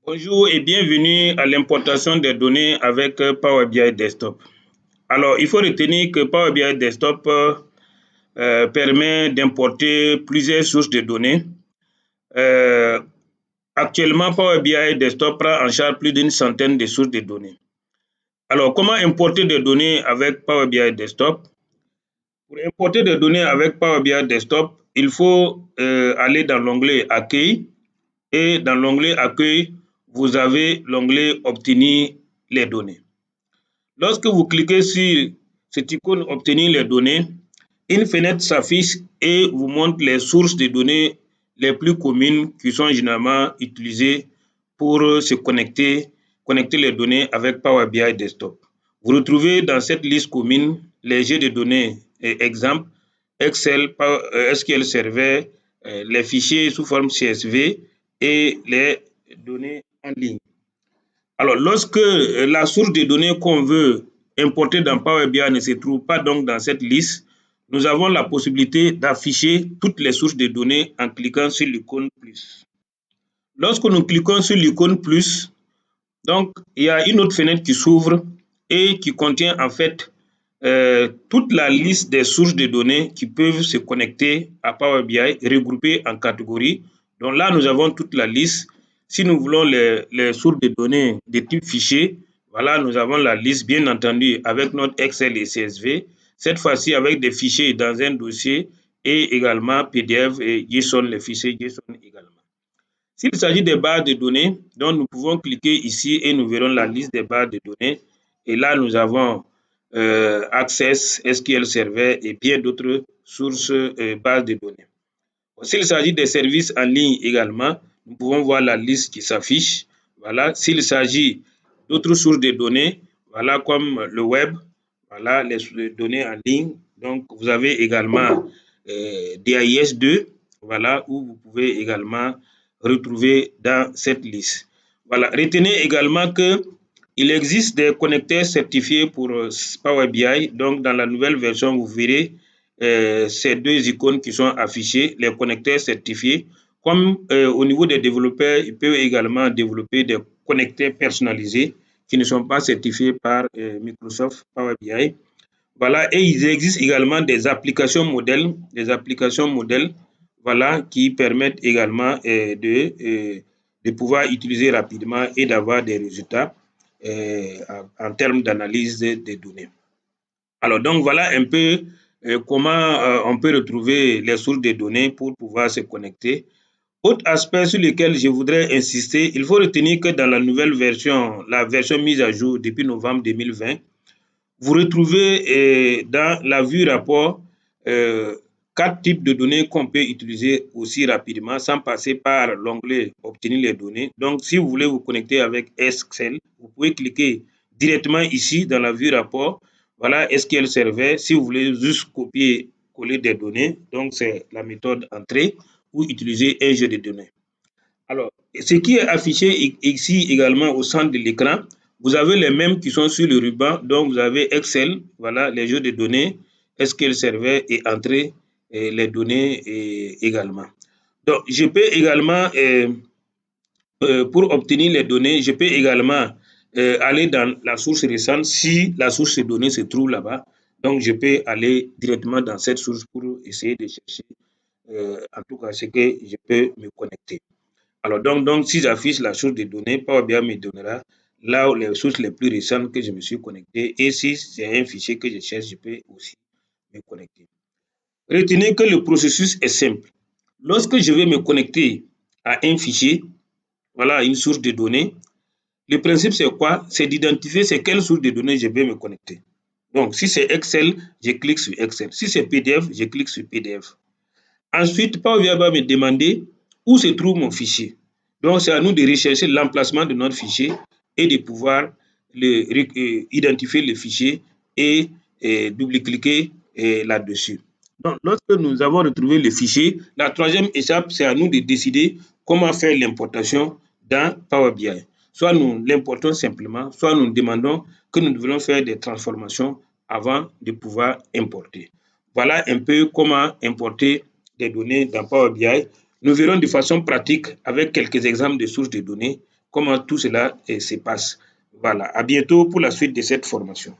Bonjour et bienvenue à l'importation des données avec Power BI Desktop. Alors, il faut retenir que Power BI Desktop permet d'importer plusieurs sources de données. Euh, Actuellement, Power BI Desktop prend en charge plus d'une centaine de sources de données. Alors, comment importer des données avec Power BI Desktop? Pour importer des données avec Power BI Desktop, il faut aller dans l'onglet Accueil. Et dans l'onglet Accueil, vous avez l'onglet Obtenir les données. Lorsque vous cliquez sur cette icône Obtenir les données, une fenêtre s'affiche et vous montre les sources de données les plus communes qui sont généralement utilisées pour se connecter les données avec Power BI Desktop. Vous retrouvez dans cette liste commune les jeux de données exemple, Excel, SQL Server, les fichiers sous forme CSV et les données en ligne. Alors, lorsque la source de données qu'on veut importer dans Power BI ne se trouve pas donc dans cette liste, nous avons la possibilité d'afficher toutes les sources de données en cliquant sur l'icône plus. Lorsque nous cliquons sur l'icône plus, donc il y a une autre fenêtre qui s'ouvre et qui contient en fait toute la liste des sources de données qui peuvent se connecter à Power BI regroupées en catégories. Donc là, nous avons toute la liste. Si nous voulons les sources de données de type fichier, voilà, nous avons la liste, bien entendu, avec notre Excel et CSV. Cette fois-ci, avec des fichiers dans un dossier et également PDF et JSON, les fichiers JSON également. S'il s'agit des bases de données, donc nous pouvons cliquer ici et nous verrons la liste des bases de données. Et là, nous avons Access, SQL Server et bien d'autres sources bases de données. S'il s'agit des services en ligne également, nous pouvons voir la liste qui s'affiche. Voilà. S'il s'agit d'autres sources de données, voilà, comme le web, voilà, les données en ligne. Donc, vous avez également DIS2, voilà, où vous pouvez également retrouver dans cette liste. Voilà. Retenez également que il existe des connecteurs certifiés pour Power BI. Donc, dans la nouvelle version, vous verrez ces deux icônes qui sont affichées, les connecteurs certifiés. Comme au niveau des développeurs, ils peuvent également développer des connecteurs personnalisés qui ne sont pas certifiés par Microsoft Power BI. Voilà, et il existe également des applications modèles, voilà, qui permettent également de pouvoir utiliser rapidement et d'avoir des résultats en termes d'analyse des données. Alors, donc, voilà un peu comment on peut retrouver les sources de données pour pouvoir se connecter. Autre aspect sur lequel je voudrais insister, il faut retenir que dans la nouvelle version, la version mise à jour depuis novembre 2020, vous retrouvez dans la vue rapport 4 types de données qu'on peut utiliser aussi rapidement sans passer par l'onglet Obtenir les données. Donc, si vous voulez vous connecter avec Excel, vous pouvez cliquer directement ici dans la vue rapport. Voilà, SQL Server. Si vous voulez juste copier-coller des données, donc c'est la méthode entrée ou utiliser un jeu de données. Alors, ce qui est affiché ici également au centre de l'écran, vous avez les mêmes qui sont sur le ruban. Donc, vous avez Excel, voilà, les jeux de données, SQL Server et entrer les données également. Donc, je peux également, pour obtenir les données, je peux également aller dans la source récente si la source de données se trouve là-bas. Donc, je peux aller directement dans cette source pour essayer de chercher, en tout cas, ce que je peux me connecter. Alors, donc si j'affiche la source de données, Power BI me donnera là où les sources les plus récentes que je me suis connecté. Et si c'est un fichier que je cherche, je peux aussi me connecter. Retenez que le processus est simple. Lorsque je vais me connecter à un fichier, voilà une source de données, le principe c'est quoi? C'est d'identifier c'est quelle source de données je vais me connecter. Donc, si c'est Excel, je clique sur Excel. Si c'est PDF, je clique sur PDF. Ensuite, Power BI va me demander où se trouve mon fichier. Donc, c'est à nous de rechercher l'emplacement de notre fichier et de pouvoir identifier le fichier et double-cliquer là-dessus. Donc, lorsque nous avons retrouvé le fichier, la troisième étape, c'est à nous de décider comment faire l'importation dans Power BI. Soit nous l'importons simplement, soit nous demandons que nous devons faire des transformations avant de pouvoir importer. Voilà un peu comment importer des données dans Power BI. Nous verrons de façon pratique avec quelques exemples de sources de données comment tout cela se passe. Voilà, à bientôt pour la suite de cette formation.